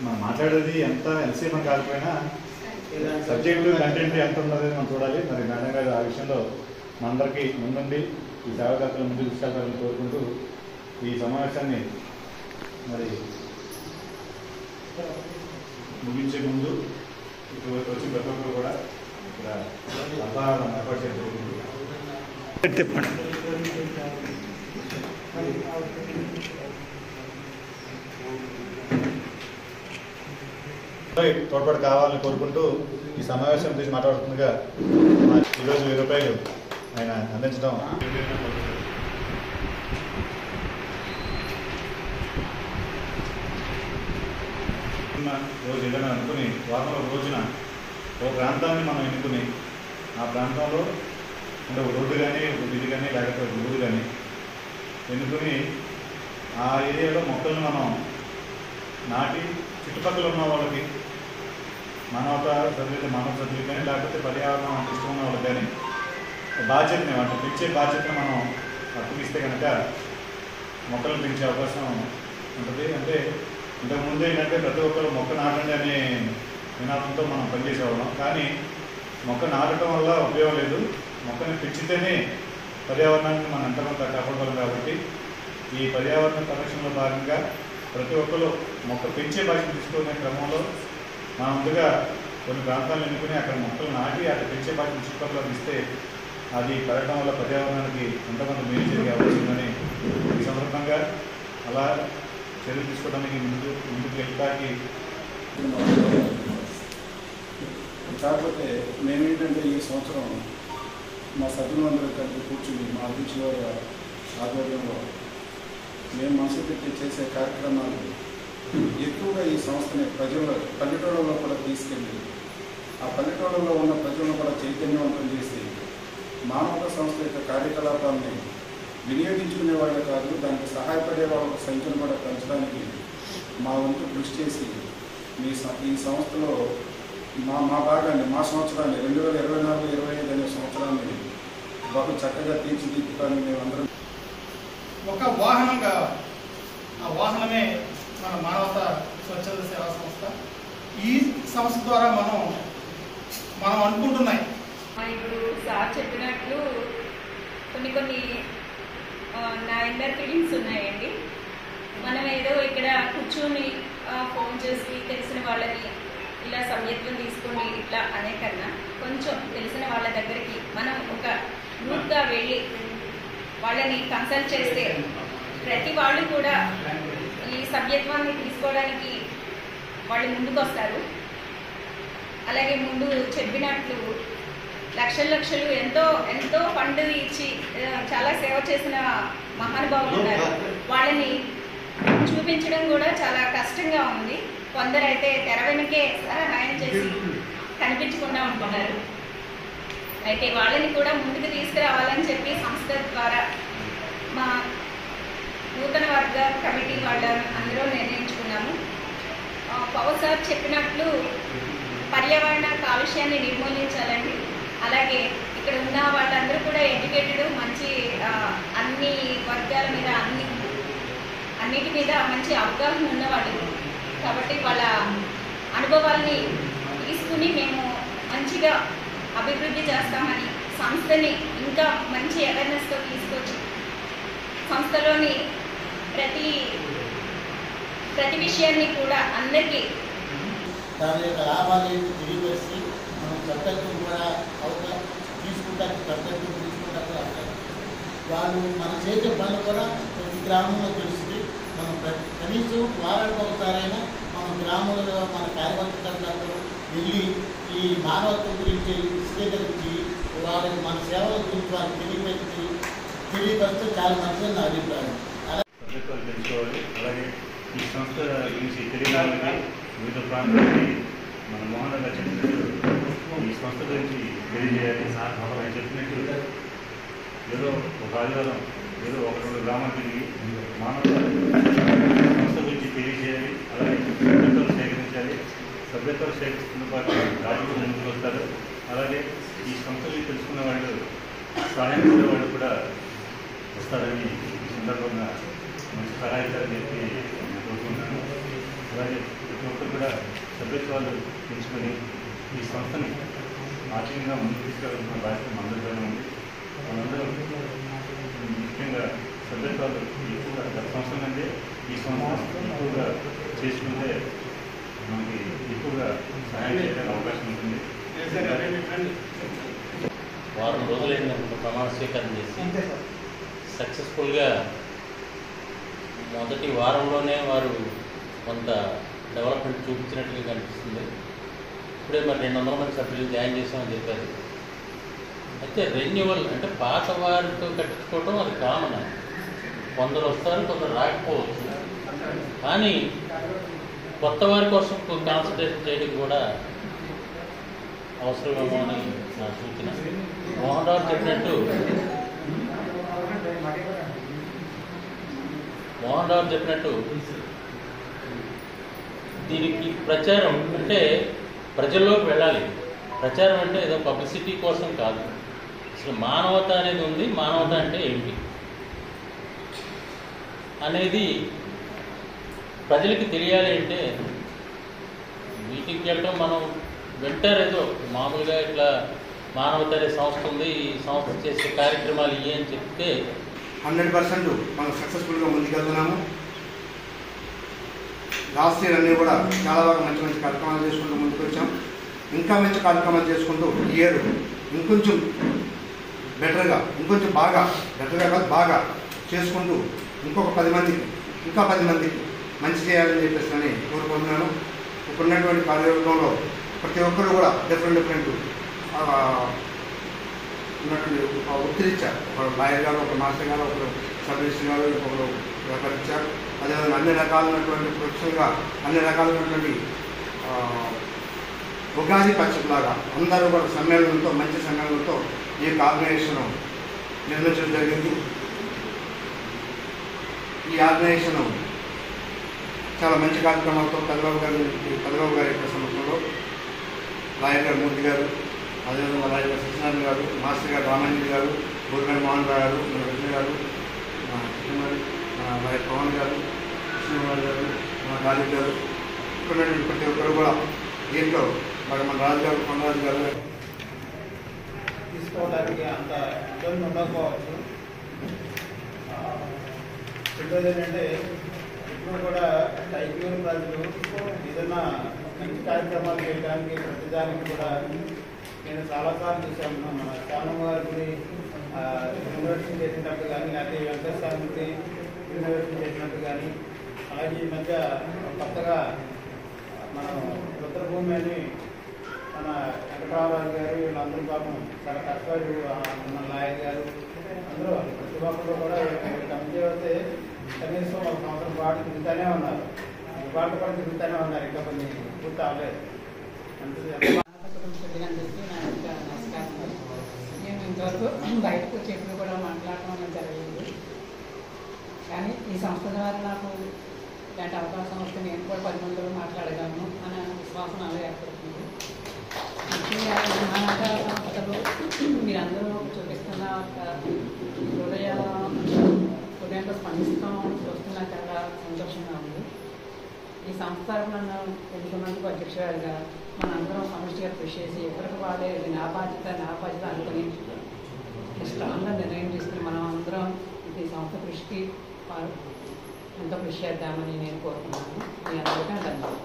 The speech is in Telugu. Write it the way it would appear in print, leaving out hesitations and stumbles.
మనం మాట్లాడేది ఎంత ఎంతసేపు అని కాకపోయినా సబ్జెక్టు కంటెంట్ ఎంత ఉన్నది మనం చూడాలి. మరి మేడం గారు ఆ విషయంలో మనందరికీ ముందుండి ఈ సేవకర్తలు ముందు తీసుకెళ్తారని కోరుకుంటూ ఈ సమావేశాన్ని మరి ముగించే ముందు ఇప్పుడు వచ్చి ప్రతి ఒక్కరు కూడా ఇక్కడ అల్పాహారం ఏర్పాటు చేయడం తోడ్పాటు కావాలని కోరుకుంటూ ఈ సమావేశం గురించి మాట్లాడుతుండగా ఈరోజు 1000 రూపాయలు ఆయన అందించడం రోజు ఏదైనా అనుకుని వారంలో రోజున ఒక ప్రాంతాన్ని మనం ఎన్నుకుని ఆ ప్రాంతంలో అంటే ఒక రోడ్డు కానీ ఒక వీధి కానీ లేకపోతే ఒక ఊరు కానీ ఎన్నుకుని ఆ ఏరియాలో మొక్కలను మనం నాటి చుట్టుపక్కల ఉన్న వాళ్ళకి మానవత సభ్యులు కానీ లేకపోతే పర్యావరణం ఇష్టం ఉన్న వాళ్ళకి కానీ బాధ్యతని వాటిని పెంచే బాధ్యతను మనం అప్పగిస్తే కనుక మొక్కలు పెంచే అవకాశం ఉంటుంది. అంటే ఇంతకుముందు ఏంటంటే ప్రతి ఒక్కరు మొక్క నాటండి అనే నినాదంతో మనం పనిచేసేవాళ్ళం. కానీ మొక్క నాటడం వల్ల ఉపయోగం లేదు, మొక్కని పెంచితేనే పర్యావరణాన్ని మనం ఎంతమంది కాపాడగలం. కాబట్టి ఈ పర్యావరణ పరిరక్షణలో భాగంగా ప్రతి ఒక్కరు మొక్క పెంచే బాధ్యత తీసుకునే క్రమంలో మా ముందుగా కొన్ని ప్రాంతాలను ఎన్నుకుని అక్కడ మొక్కలు నాటి అక్కడ పెంచే బాధ్యత చుట్టుపక్కల ఇస్తే అది పెరగడం వల్ల పర్యావరణానికి ఎంతమంది మేలు జరిగే అవకాశం ఉందని ఈ సందర్భంగా అలా చర్యలు తీసుకోవడానికి ముందుకు వెళ్తాకి. కాకపోతే మేమేంటంటే ఈ సంవత్సరం మా సభ్యులందరూ కలిపి కూర్చుని మా అధ్యక్షుల ఆధ్వర్యంలో మేము మనసు పెట్టి చేసే కార్యక్రమాలు ఎక్కువగా ఈ సంస్థని పల్లెటూళ్ళలో కూడా తీసుకెళ్ళి ఆ పల్లెటూళ్ళలో ఉన్న ప్రజలను కూడా చైతన్యవంతం చేసి మానవతా సంస్థ యొక్క కార్యకలాపాలని వినియోగించుకునే వాళ్ళే కాదు, దానికి సహాయపడే వాళ్ళ సంఖ్యను కూడా పెంచడానికి మా వంతు కృషి చేసి ఈ సంస్థలో మా భాగాన్ని మా సంవత్సరాన్ని 2024-25 అనే సంవత్సరాన్ని బహు చక్కగా తీర్చిదిద్దుతానికి మేమందరం ఒక వాహనం కావాలి. ఆ వాహనమే మన మానవతా స్వచ్ఛంద సేవా సంస్థ. ఈ సంస్థ ద్వారా మనం అనుకుంటున్నాయి. ఇప్పుడు సార్ చెప్పినట్లు కొన్ని నా ఇన్నర్ ఫీలింగ్స్ ఉన్నాయండి. మనం ఏదో ఇక్కడ కూర్చొని ఫోన్ చేసి తెలిసిన వాళ్ళని ఇలా సభ్యత్వం తీసుకొని ఇట్లా అనే కన్నా కొంచెం తెలిసిన వాళ్ళ దగ్గరికి మనం ఒక గ్రూప్గా వెళ్ళి వాళ్ళని కన్సల్ట్ చేస్తే ప్రతి వాళ్ళు కూడా ఈ సభ్యత్వాన్ని తీసుకోవడానికి వాళ్ళు ముందుకు వస్తారు. అలాగే ముందు చెప్పినట్లు లక్షలు ఎంతో ఫండ్ ఇచ్చి చాలా సేవ చేసిన మహానుభావులు ఉన్నారు. వాళ్ళని చూపించడం కూడా చాలా కష్టంగా ఉంది. కొందరైతే తెర వెనుకే సహాయం చేసి కనిపించకుండా ఉంటున్నారు. అయితే వాళ్ళని కూడా ముందుకు తీసుకురావాలని చెప్పి సంస్థ ద్వారా మా నూతన వర్గ కమిటీ వాళ్ళ అందరూ నిర్ణయించుకున్నాము. పవర్ సార్ చెప్పినట్లు పర్యావరణ కాలుష్యాన్ని నిర్మూలించాలండి. అలాగే ఇక్కడ ఉన్న వాళ్ళందరూ కూడా ఎడ్యుకేటెడ్, మంచి అన్ని వర్గాల మీద అన్నిటి మీద మంచి అవగాహన ఉన్నవాళ్ళు కాబట్టి వాళ్ళ అనుభవాల్ని తీసుకుని మేము మంచిగా అభివృద్ధి చేస్తామని సంస్థని ఇంకా మంచి అవేర్నెస్తో తీసుకొచ్చి సంస్థలోని ప్రతి విషయాన్ని కూడా అందరికీ దాని యొక్క లాభాలు తెలియజేసి మనం సభ్యత్వం కూడా తీసుకుంటానికి సభ్యత్వం తీసుకుంటానికి వాళ్ళు మన చేసే పనులు కూడా ప్రతి గ్రామంలో తెలుస్తుంది. మనం కనీసం వారానికి ఒకసారైనా మన గ్రామంలో మన కార్యకర్తలందరూ వెళ్ళి ఈ మానవత్వం గురించి స్వీకరించి వాళ్ళకి మన సేవల గురించి వాళ్ళకి తెలియపరిస్తే చాలా మంచిదని నా అభిప్రాయం. సభ్యత్వాలు తెలుసుకోవాలి. అలాగే ఈ సంస్థ గురించి తెలియాలని వివిధ ప్రాంతాలకి మన మోహన్ గారు చెప్పినట్టు ఈ సంస్థ గురించి తెలియజేయాలి. ఆయన చెప్పినట్టు ఏదో ఒక ఆదివారం ఏదో 1-2 గ్రామాలు తిరిగి మానవ సంస్థ గురించి తెలియజేయాలి. అలాగే సభ్యత్వాలు సేకరించాలి. సభ్యత్వాలు సేకరిస్తున్న పాటు రాజులు ముందుకు వస్తారు. అలాగే ఈ సంస్థ గురించి తెలుసుకున్న వాళ్ళు సహాయం చేసే వాళ్ళు కూడా వస్తారని ఈ సందర్భంగా మంచి సహాయకారని చెప్పి నేను కోరుకుంటున్నాను. అలాగే ప్రతి ఒక్కరు కూడా సభ్యత్వాలు పెంచుకొని ఈ సంస్థని ఆర్థికంగా ముందుకు తీసుకెళ్తున్న బాధ్యత మనందరిపైన ఉంది. మనందరం ముఖ్యంగా సభ్యత్వాలు ఎక్కువగా గత సంవత్సరం కంటే ఈ సంవత్సరం ఎక్కువగా చేసుకుంటే మనకి ఎక్కువగా సహాయం చేయడానికి అవకాశం ఉంటుంది. వారం రోజులైన ప్రమాణ స్వీకారం చేసి సక్సెస్ఫుల్గా మొదటి వారంలోనే వారు కొంత డెవలప్మెంట్ చూపించినట్టుగా కనిపిస్తుంది. ఇప్పుడే మరి 200 మంది సభ్యులు జాయిన్ చేసామని చెప్పారు. అయితే రెన్యువల్ అంటే పాత వారితో కట్టించుకోవటం అది కామన్. కొందరు వస్తారు, కొందరు రాకపోవచ్చు. కానీ కొత్త వారి కోసం కాన్సన్ట్రేషన్ చేయడం కూడా అవసరమేమో అని నా సూచన. మోహన్ రావు చెప్పినట్టు దీనికి ప్రచారం అంటే ప్రజల్లోకి వెళ్ళాలి. ప్రచారం అంటే ఏదో పబ్లిసిటీ కోసం కాదు. అసలు మానవత అనేది ఉంది. మానవత అంటే ఏమిటి అనేది ప్రజలకి తెలియాలి. అంటే మీటింగ్కి వెళ్ళడం మనం వింటారేదో మామూలుగా ఇట్లా మానవత అనే సంస్థ ఉంది, ఈ సంస్థ చేసే కార్యక్రమాలు ఇవి అని చెప్తే 100% మనం సక్సెస్ఫుల్గా ముందుకెళ్తున్నాము. లాస్ట్ ఇయర్ అన్నీ కూడా చాలా బాగా మంచి మంచి కార్యక్రమాలు చేసుకుంటూ ముందుకు వచ్చాం. ఇంకా మంచి కార్యక్రమాలు చేసుకుంటూ ఈ ఇయర్ ఇంకొంచెం బెటర్గా, ఇంకొంచెం బెటర్గా కాదు బాగా చేసుకుంటూ ఇంకొక 10 మందికి, ఇంకా 10 మందికి మంచి చేయాలని చెప్పేసి అని కోరుకుంటున్నాను. ఇప్పుడున్నటువంటి కార్యవర్గంలో ప్రతి ఒక్కరు కూడా డిఫరెంట్ ఉన్నటువంటి ఒత్తిడిచ్చా. ఒక లాయర్ గారు, ఒక మాస్టర్ గారు, ఒకరు సబ్ రిజిస్టర్ గారు, ఇంకొకరు వ్యాపారిచ్చారు. అదేవిధంగా అన్ని రకాలైనటువంటి ప్రొఫెషనల్గా అన్ని రకాలైనటువంటి ఉగాది పచ్చలాగా అందరూ కూడా సమ్మేళనంతో, మంచి సమ్మేళనంతో ఈ యొక్క ఆర్గనైజేషన్ నిర్మించడం జరిగింది. ఈ ఆర్గనైజేషన్ చాలా మంచి కార్యక్రమాలతో పెద్దబాబు గారి యొక్క సమక్షంలో లాయర్ గారు మూర్తి గారు, అదేవిధంగా లాయర్ గారు సత్యనారాయణ గారు, మాస్టర్ గారు రామాంజలి గారు, బోర్గన్ మోహన్ రావు గారు, మన విష్ణు గారు, లాయర్ పవన్ గారు, కృష్ణకుమార్ గారు, మన రాజు గారు, ఇక్కడ ప్రతి ఒక్కరు కూడా దీంట్లో మన రాజు గారు, కొండరాజు గారు తీసుకోవడానికి అంత ఇబ్బంది ఉండకపోవచ్చు. రెండోది ఏంటంటే ఇప్పుడు కూడా టైగర్ ప్రజలు ఏదైనా మంచి కార్యక్రమాలు చేయడానికి ప్రతిదానికి కూడా నేను చాలాసార్లు చూసాను. మన శ్యామమ్మ గారి గుడి యూనివర్సిటీ చేసినప్పుడు కానీ, లేకపోతే వెంకటేశ్వర గుడి యూనివర్సిటీ చేసినప్పుడు కానీ, అలాగే ఈ మధ్య కొత్తగా మనం రుద్రభూమి అని మన వెంకటరామరాజు గారు వీళ్ళందరూ పాపం చాలా కష్టపడి మన లాయర్ గారు అందరూ ప్రతి ఒక్కరు కూడా కమిటీ అయితే కనీసం 1 సంవత్సరం పాటు తిరుగుతూనే ఉన్నారు. వాళ్ళు కూడా తిరుగుతూనే ఉన్నారు. ఇంకా కొన్ని పూర్తి అవ్వలేదు. నేను ఇంతవరకు బయటకు వచ్చి ఎప్పుడు కూడా మాట్లాడడం జరిగింది. కానీ ఈ సంస్థ ద్వారా నాకు ఇలాంటి అవకాశం వస్తే నేను కూడా 10 మందితో మాట్లాడగలను అనే విశ్వాసం నాలో ఏర్పడుతుంది. ముఖ్యంగా మానవ సంస్థలు మీరందరూ చూపిస్తున్న హృదయంలో స్పందిస్తాం చూస్తున్న చాలా సంతోషంగా ఉంది. ఈ సంస్థ నన్ను ఎన్నుకున్నందుకు అధ్యక్షురాలుగా మనందరం సమష్టిగా కృషి చేసి ఎవరికి వాళ్ళే నా బాధ్యత అనుకుని స్ట్రాంగ్గా నిర్ణయం తీసుకుని మనం అందరం ఈ సంస్థ కృషికి ఎంతో కృషి చేద్దామని నేను కోరుకున్నాను. మీ అందరికీ ధన్యవాదాలు.